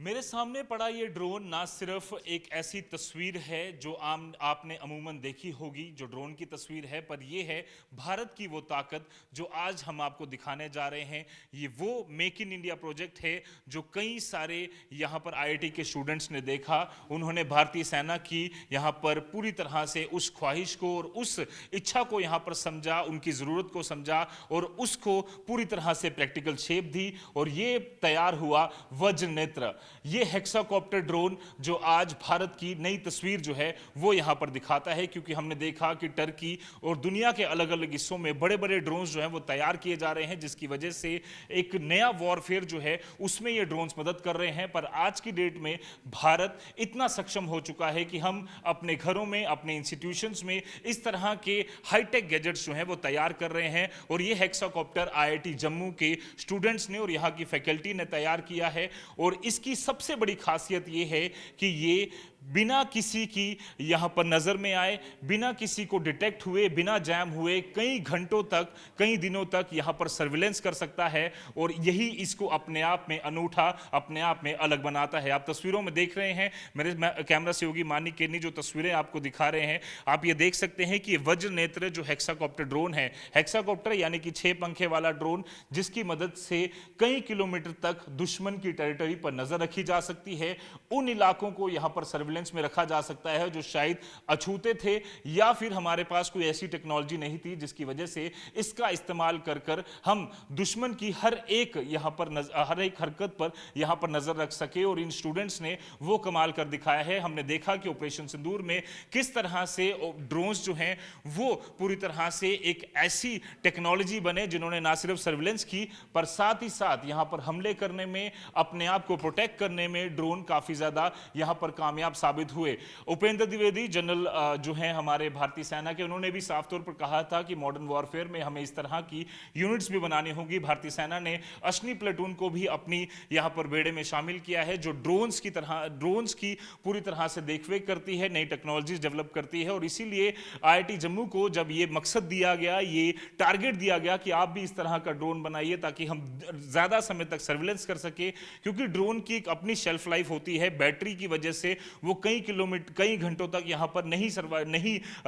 मेरे सामने पड़ा ये ड्रोन ना सिर्फ एक ऐसी तस्वीर है जो आपने अमूमन देखी होगी जो ड्रोन की तस्वीर है, पर ये है भारत की वो ताकत जो आज हम आपको दिखाने जा रहे हैं। ये वो मेक इन इंडिया प्रोजेक्ट है जो कई सारे यहाँ पर आईआईटी के स्टूडेंट्स ने देखा। उन्होंने भारतीय सेना की यहाँ पर पूरी तरह से उस ख्वाहिश को और उस इच्छा को यहाँ पर समझा, उनकी ज़रूरत को समझा और उसको पूरी तरह से प्रैक्टिकल शेप दी और ये तैयार हुआ वज्र नेत्र। ये हेक्साकॉप्टर ड्रोन जो आज भारत की नई तस्वीर जो है वो यहां पर दिखाता है, क्योंकि हमने देखा कि टर्की और दुनिया के अलग अलग हिस्सों में बड़े बड़े ड्रोन्स जो हैं वो तैयार किए जा रहे हैं, जिसकी वजह से एक नया वॉरफेयर जो है उसमें ये ड्रोन्स मदद कर रहे हैं। पर आज की डेट में भारत इतना सक्षम हो चुका है कि हम अपने घरों में, अपने इंस्टीट्यूशंस में इस तरह के हाईटेक गैजेट्स जो हैं वो तैयार कर रहे हैं और ये हेक्साकॉप्टर आईआईटी जम्मू के स्टूडेंट्स ने और यहाँ की फैकल्टी ने तैयार किया है। और इसकी सबसे बड़ी खासियत ये है कि ये बिना किसी की यहाँ पर नज़र में आए, बिना किसी को डिटेक्ट हुए, बिना जैम हुए कई घंटों तक, कई दिनों तक यहाँ पर सर्विलेंस कर सकता है और यही इसको अपने आप में अनूठा, अपने आप में अलग बनाता है। आप तस्वीरों में देख रहे हैं, मेरे कैमरा सहयोगी मानिक केनी जो तस्वीरें आपको दिखा रहे हैं, आप ये देख सकते हैं कि वज्र नेत्र जो हेक्साकॉप्टर ड्रोन है, हेक्साकॉप्टर यानी कि 6 पंखे वाला ड्रोन, जिसकी मदद से कई किलोमीटर तक दुश्मन की टेरिटरी पर नजर रखी जा सकती है। उन इलाकों को यहां पर सर्विलेंस में रखा जा सकता है जो शायद अछूते थे या फिर हमारे पास कोई ऐसी टेक्नोलॉजी नहीं थी जिसकी वजह से इसका इस्तेमाल कर कर हम दुश्मन की हर एक यहां पर हर एक हरकत पर यहां पर नजर रख सके। और इन स्टूडेंट्स ने वो कमाल कर दिखाया है। हमने देखा कि ऑपरेशन सिंदूर में किस तरह से ड्रोन्स जो हैं वो पूरी तरह से एक ऐसी टेक्नोलॉजी बने जिन्होंने ना सिर्फ सर्विलेंस की पर साथ ही साथ यहां पर हमले करने में, अपने आप को प्रोटेक्ट करने में ड्रोन काफी ज्यादा यहां पर कामयाब साबित हुए। उपेंद्र द्विवेदी जनरल जो हैं हमारे भारतीय सेना के, उन्होंने भी साफ तौर पर कहा था कि मॉडर्न वॉरफेयर में हमें इस तरह की यूनिट्स भी बनानी होगी। भारतीय सेना ने अश्नी प्लेटून को भी अपनी यहां पर बेड़े में शामिल किया है जो ड्रोन्स की पूरी तरह से देखरेख करती है, नई टेक्नोलॉजीज डेवलप करती है। और इसीलिए आईआईटी जम्मू को जब ये मकसद दिया गया, ये टारगेट दिया गया कि आप भी इस तरह का ड्रोन बनाइए ताकि हम ज्यादा समय तक सर्विलेंस कर सके, क्योंकि ड्रोन की एक अपनी शेल्फ लाइफ होती है। बैटरी की वजह से वो कई किलोमीटर, कई घंटों तक यहां पर नहीं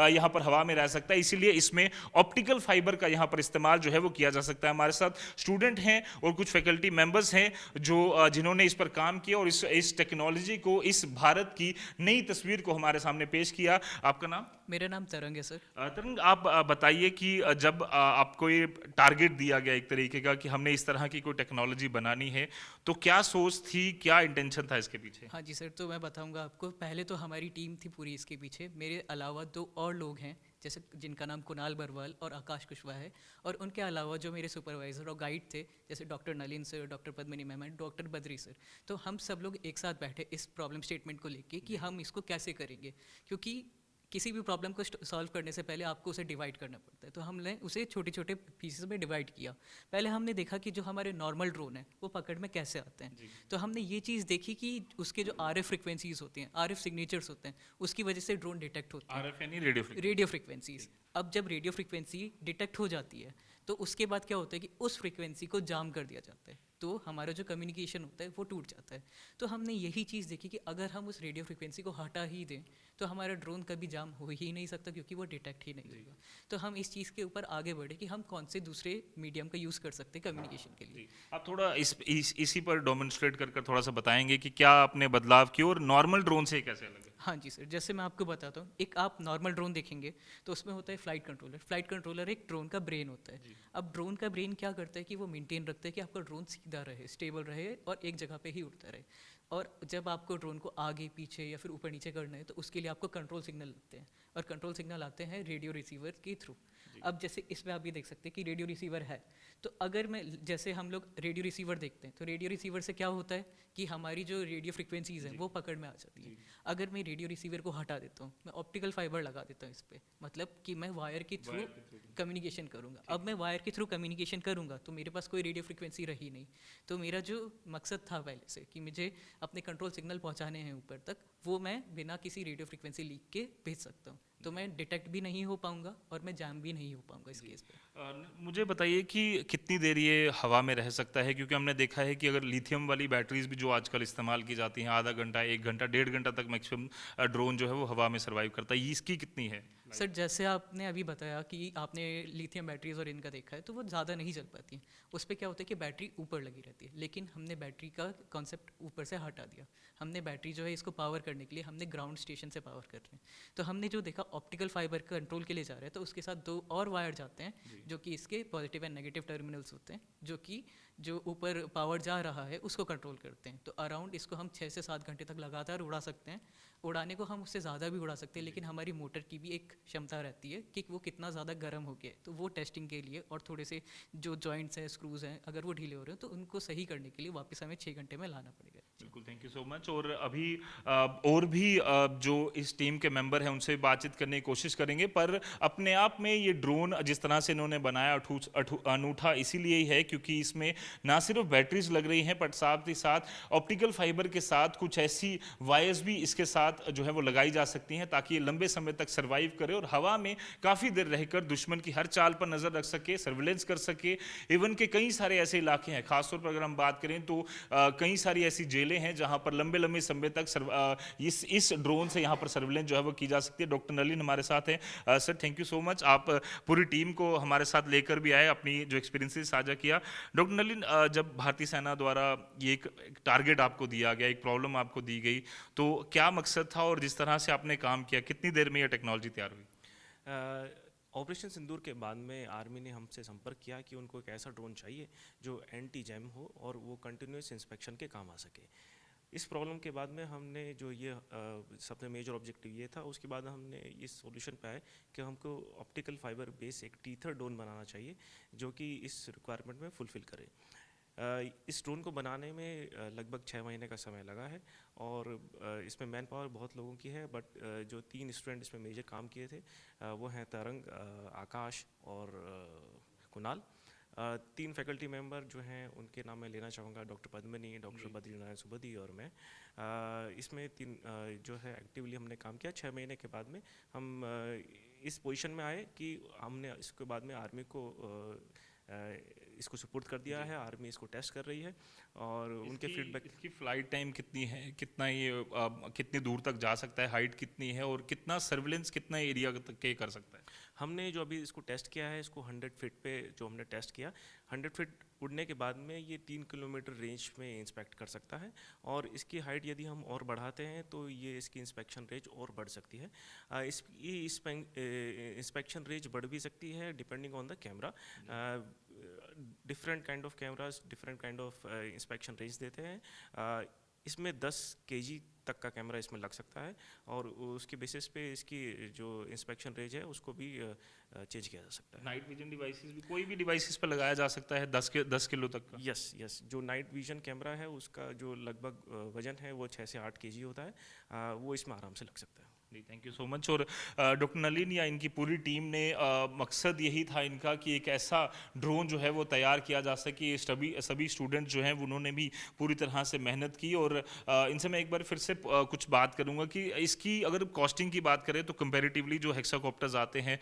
यहां पर हवा में रह सकता, इसीलिए इसमें ऑप्टिकल फाइबर का यहां पर इस्तेमाल जो है वो किया जा सकता है। हमारे साथ स्टूडेंट हैं और कुछ फैकल्टी मेंबर्स हैं जो जिन्होंने इस पर काम किया और इस टेक्नोलॉजी को, इस भारत की नई तस्वीर को हमारे सामने पेश किया। आपका नाम? मेरा नाम तरंग है सर। तरंग, आप बताइए कि जब आपको ये टारगेट दिया गया एक तरीके का कि हमने इस तरह की कोई टेक्नोलॉजी बनानी है, तो क्या सोच थी, क्या इंटेंशन था इसके पीछे? हाँ जी सर, तो मैं बताऊंगा आपको। पहले तो हमारी टीम थी पूरी इसके पीछे। मेरे अलावा 2 और लोग हैं, जैसे जिनका नाम कुणाल बरवाल और आकाश कुशवाहा है। और उनके अलावा जो मेरे सुपरवाइज़र और गाइड थे, जैसे doctor Nalin sir, doctor Padmini ma'am and doctor Badri sir. तो हम सब लोग एक साथ बैठे इस प्रॉब्लम स्टेटमेंट को लेके कि हम इसको कैसे करेंगे, क्योंकि किसी भी प्रॉब्लम को सॉल्व करने से पहले आपको उसे डिवाइड करना पड़ता है। तो हमने उसे छोटे छोटे पीसेस में डिवाइड किया। पहले हमने देखा कि जो हमारे नॉर्मल ड्रोन है वो पकड़ में कैसे आते हैं। तो हमने ये चीज़ देखी कि उसके जो आरएफ फ्रिक्वेंसीज होती हैं, आरएफ सिग्नेचर्स होते हैं, उसकी वजह से ड्रोन डिटेक्ट होता है। आरएफ यानी रेडियो फ्रीक्वेंसी। Radio frequencies. अब जब रेडियो फ्रिक्वेंसी डिटेक्ट हो जाती है तो उसके बाद क्या होता है कि उस फ्रिक्वेंसी को जाम कर दिया जाता है, तो हमारा जो कम्युनिकेशन होता है वो टूट जाता है। तो हमने यही चीज़ देखी कि अगर हम उस रेडियो फ्रिक्वेंसी को हटा ही दें तो हमारा ड्रोन कभी जाम हो ही नहीं सकता, क्योंकि वो डिटेक्ट ही नहीं होगा। तो हम इस चीज़ के ऊपर आगे बढ़े कि हम कौन से दूसरे मीडियम का यूज़ कर सकते हैं कम्युनिकेशन के लिए। आप थोड़ा इसी पर डोमिनिस्ट्रेट कर थोड़ा सा बताएंगे कि क्या आपने बदलाव किया और नॉर्मल ड्रोन से कैसे अलग है? हाँ जी सर, जैसे मैं आपको बताता हूँ। एक आप नॉर्मल ड्रोन देखेंगे तो उसमें होता है फ्लाइट कंट्रोलर। फ्लाइट कंट्रोलर एक ड्रोन का ब्रेन होता है। अब ड्रोन का ब्रेन क्या करता है कि वो मेंटेन रखता है कि आपका ड्रोन सीधा रहे, स्टेबल रहे और एक जगह पे ही उड़ता रहे। और जब आपको ड्रोन को आगे पीछे या फिर ऊपर नीचे करना है तो उसके लिए आपको कंट्रोल सिग्नल लगते हैं, और कंट्रोल सिग्नल आते हैं रेडियो रिसीवर के थ्रू। अब जैसे इसमें आप ये देख सकते हैं कि रेडियो रिसीवर है। तो अगर मैं, जैसे हम लोग रेडियो रिसीवर देखते हैं तो रेडियो रिसीवर से क्या होता है कि हमारी जो रेडियो फ्रिक्वेंसीज हैं वो पकड़ में आ जाती है। अगर मैं रेडियो रिसीवर को हटा देता हूँ, मैं ऑप्टिकल फाइबर लगा देता हूँ इस पर, मतलब कि मैं वायर के थ्रू कम्युनिकेशन करूँगा। अब मैं वायर के थ्रू कम्युनिकेशन करूँगा तो मेरे पास कोई रेडियो फ्रिक्वेंसी रही नहीं। तो मेरा जो मकसद था पहले से कि मुझे अपने कंट्रोल सिग्नल पहुँचाने हैं ऊपर तक, वो मैं बिना किसी रेडियो फ्रिक्वेंसी लीक के भेज सकता हूँ। तो मैं डिटेक्ट भी नहीं हो पाऊंगा और मैं जैम भी नहीं हो पाऊंगा इस केस पे। मुझे बताइए कि कितनी देर ये हवा में रह सकता है, क्योंकि हमने देखा है कि अगर लिथियम वाली बैटरीज भी जो आजकल इस्तेमाल की जाती हैं, आधा घंटा, 1 घंटा, 1.5 घंटा तक मैक्सिमम ड्रोन जो है वो हवा में सर्वाइव करता है, ये इसकी कितनी है? सर जैसे आपने अभी बताया कि आपने लिथियम बैटरीज और इनका देखा है, तो वो ज़्यादा नहीं चल पाती हैं। उस पर क्या होता है कि बैटरी ऊपर लगी रहती है, लेकिन हमने बैटरी का कॉन्सेप्ट ऊपर से हटा दिया। हमने बैटरी जो है इसको पावर करने के लिए हमने ग्राउंड स्टेशन से पावर कर रहे हैं। तो हमने जो देखा ऑप्टिकल फाइबर कंट्रोल के लिए जा रहे हैं, तो उसके साथ 2 और वायर जाते हैं जो कि इसके पॉजिटिव एंड नेगेटिव टर्मिनल्स होते हैं, जो ऊपर पावर जा रहा है उसको कंट्रोल करते हैं। तो अराउंड इसको हम 6 से 7 घंटे तक लगातार उड़ा सकते हैं। उड़ाने को हम उससे ज़्यादा भी उड़ा सकते हैं, लेकिन हमारी मोटर की भी एक क्षमता रहती है कि वो कितना ज़्यादा गर्म हो गया है। तो वो टेस्टिंग के लिए और थोड़े से जो जॉइंट्स हैं, स्क्रूज हैं, अगर वो ढीले हो रहे हैं तो उनको सही करने के लिए वापस हमें 6 घंटे में लाना पड़ेगा। बिल्कुल, थैंक यू सो मच। और अभी और भी जो इस टीम के मेंबर हैं उनसे बातचीत करने की कोशिश करेंगे, पर अपने आप में ये ड्रोन जिस तरह से इन्होंने बनाया अनूठा इसीलिए ही है क्योंकि इसमें ना सिर्फ बैटरीज लग रही हैं, पर साथ ही साथ ऑप्टिकल फाइबर के साथ कुछ ऐसी वायर्स भी इसके साथ जो है वो लगाई जा सकती हैं ताकि ये लंबे समय तक सर्वाइव करे और हवा में काफ़ी देर रहकर दुश्मन की हर चाल पर नज़र रख सके, सर्विलेंस कर सके। इवन के कई सारे ऐसे इलाके हैं, खासतौर पर अगर हम बात करें तो कई सारी ऐसी जेलें हैं जहां पर लंबे लंबे समय तक इस ड्रोन से यहां पर सर्विलेंस जो है वो की जा सकती है। डॉक्टर नलिन हमारे साथ हैं। Sir thank you so much, आप पूरी टीम को हमारे साथ लेकर भी आए, अपनी जो एक्सपीरियंसेस साझा किया। डॉक्टर नलिन, जब भारतीय सेना द्वारा ये एक टारगेट आपको दिया गया, एक प्रॉब्लम आपको दी गई, तो क्या मकसद था और जिस तरह से आपने काम किया, कितनी देर में यह टेक्नोलॉजी तैयार हुई? ऑपरेशन सिंदूर के बाद में आर्मी ने हमसे संपर्क किया कि उनको एक ऐसा ड्रोन चाहिए जो एंटी जैम हो और वो कंटिन्यूस इंस्पेक्शन के काम आ सके। इस प्रॉब्लम के बाद में हमने जो ये सबसे मेजर ऑब्जेक्टिव ये था, उसके बाद हमने इस सॉल्यूशन पे आए कि हमको ऑप्टिकल फाइबर बेस एक टीथर ड्रोन बनाना चाहिए जो कि इस रिक्वायरमेंट में फुलफ़िल करे। इस ड्रोन को बनाने में लगभग 6 महीने का समय लगा है और इसमें मैन पावर बहुत लोगों की है, बट जो 3 स्टूडेंट इसमें मेजर काम किए थे वो हैं तरंग, आकाश और कुणाल। 3 फैकल्टी मेंबर जो हैं उनके नाम मैं लेना चाहूँगा, डॉक्टर पद्मिनी, डॉक्टर बद्रीनारायण सुबुद्धि और मैं। इसमें 3 जो है एक्टिवली हमने काम किया। 6 महीने के बाद में हम इस पोजीशन में आए कि हमने इसके बाद में आर्मी को इसको सुपुर्द कर दिया है। आर्मी इसको टेस्ट कर रही है और उनके फीडबैक। इसकी फ्लाइट टाइम कितनी है, कितना ये कितनी दूर तक जा सकता है, हाइट कितनी है और कितना सर्विलेंस कितना एरिया तक के कर सकता है? हमने जो अभी इसको टेस्ट किया है, इसको 100 फीट पे जो हमने टेस्ट किया, 100 फीट उड़ने के बाद में ये 3 किलोमीटर रेंज में इंस्पेक्ट कर सकता है और इसकी हाइट यदि हम और बढ़ाते हैं तो ये इसकी इंस्पेक्शन रेंज और बढ़ सकती है। इंस्पेक्शन रेंज बढ़ भी सकती है depending on the camera. Different kind of cameras different kind of inspection range देते हैं। इसमें 10 kg तक का कैमरा इसमें लग सकता है और उसकी बेसिस पे इसकी जो इंस्पेक्शन रेंज है उसको भी चेंज किया जा सकता है। नाइट विजन डिवाइसेस भी कोई भी डिवाइसेस पर लगाया जा सकता है 10 किलो तक का? यस, जो नाइट विजन कैमरा है उसका जो लगभग वजन है वो 6 से 8 kg होता है, वो इसमें आराम से लग सकता है। Thank you so much. और डॉक्टर नलिन या इनकी पूरी टीम ने मकसद यही था इनका कि एक ऐसा ड्रोन जो है वो तैयार किया जा सके। सभी स्टूडेंट जो हैं उन्होंने भी पूरी तरह से मेहनत की और इनसे मैं एक बार फिर से कुछ बात करूंगा कि इसकी अगर कॉस्टिंग की बात करें तो कंपैरेटिवली जो हेक्साकॉप्टर्स आते हैं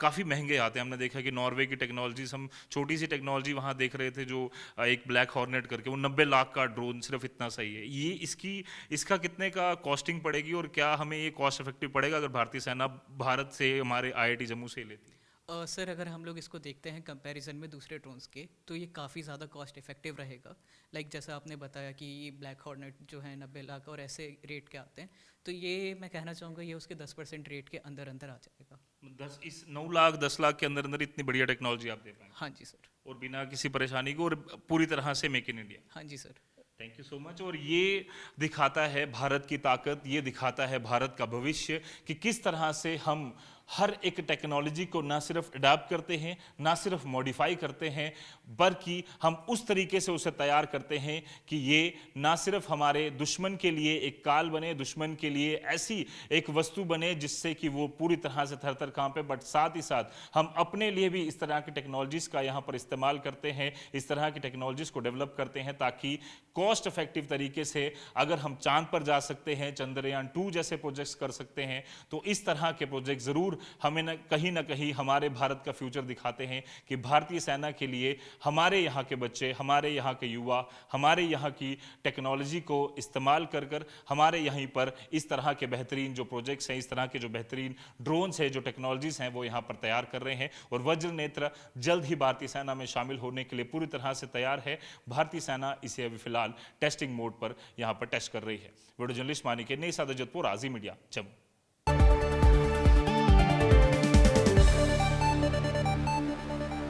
काफ़ी महंगे आते हैं। हमने देखा कि नॉर्वे की टेक्नोलॉजीज, हम छोटी सी टेक्नोलॉजी वहाँ देख रहे थे जो एक ब्लैक हॉर्नेट करके, वो 90 लाख का ड्रोन सिर्फ इतना सही है। ये इसका कितने का कॉस्टिंग पड़ेगी और क्या हमें ये कॉस्ट इफेक्टिव पड़ेगा अगर भारतीय सेना भारत से, हमारे IIT जम्मू से लेती है? सर अगर हम लोग इसको देखते हैं कंपैरिजन में दूसरे ड्रोन्स के, तो ये काफ़ी ज़्यादा कॉस्ट इफेक्टिव रहेगा। लाइक जैसा आपने बताया कि ब्लैक हॉर्नेट जो है 90 लाख और ऐसे रेट के आते हैं, तो ये मैं कहना चाहूँगा ये उसके 10% रेट के अंदर अंदर आ जाएगा। इस 9 लाख 10 लाख के अंदर अंदर इतनी बढ़िया टेक्नोलॉजी आप दे पाएंगे? हाँ जी सर। और बिना किसी परेशानी को और पूरी तरह से मेक इन इंडिया? हाँ जी sir. Thank you so much. और ये दिखाता है भारत की ताकत, ये दिखाता है भारत का भविष्य कि किस तरह से हम हर एक टेक्नोलॉजी को ना सिर्फ अडाप्ट करते हैं, ना सिर्फ मॉडिफाई करते हैं, बल्कि हम उस तरीके से उसे तैयार करते हैं कि ये ना सिर्फ हमारे दुश्मन के लिए एक काल बने, दुश्मन के लिए ऐसी एक वस्तु बने जिससे कि वो पूरी तरह से थर-थर कांपे, बट साथ ही साथ हम अपने लिए भी इस तरह की टेक्नोलॉजीज़ का यहाँ पर इस्तेमाल करते हैं, इस तरह की टेक्नोलॉजीज़ को डेवलप करते हैं ताकि कॉस्ट इफेक्टिव तरीके से अगर हम चांद पर जा सकते हैं, चंद्रयान 2 जैसे प्रोजेक्ट्स कर सकते हैं, तो इस तरह के प्रोजेक्ट ज़रूर हमें न कहीं हमारे भारत का फ्यूचर दिखाते हैं कि भारतीय सेना के लिए हमारे यहाँ के बच्चे, हमारे यहाँ के युवा, हमारे यहाँ की टेक्नोलॉजी को इस्तेमाल कर कर हमारे यहीं पर इस तरह के बेहतरीन जो प्रोजेक्ट्स हैं, इस तरह के जो बेहतरीन ड्रोन्स हैं, जो टेक्नोलॉजीज़ हैं, वो यहाँ पर तैयार कर रहे हैं। और वज्र नेत्र जल्द ही भारतीय सेना में शामिल होने के लिए पूरी तरह से तैयार है। भारतीय सेना इसे अभी फिलहाल टेस्टिंग मोड पर यहाँ पर टेस्ट कर रही है। वीडियो जर्नलिस्ट मानिक नई सादा जोधपुर, आज़ी मीडिया, जम्मू।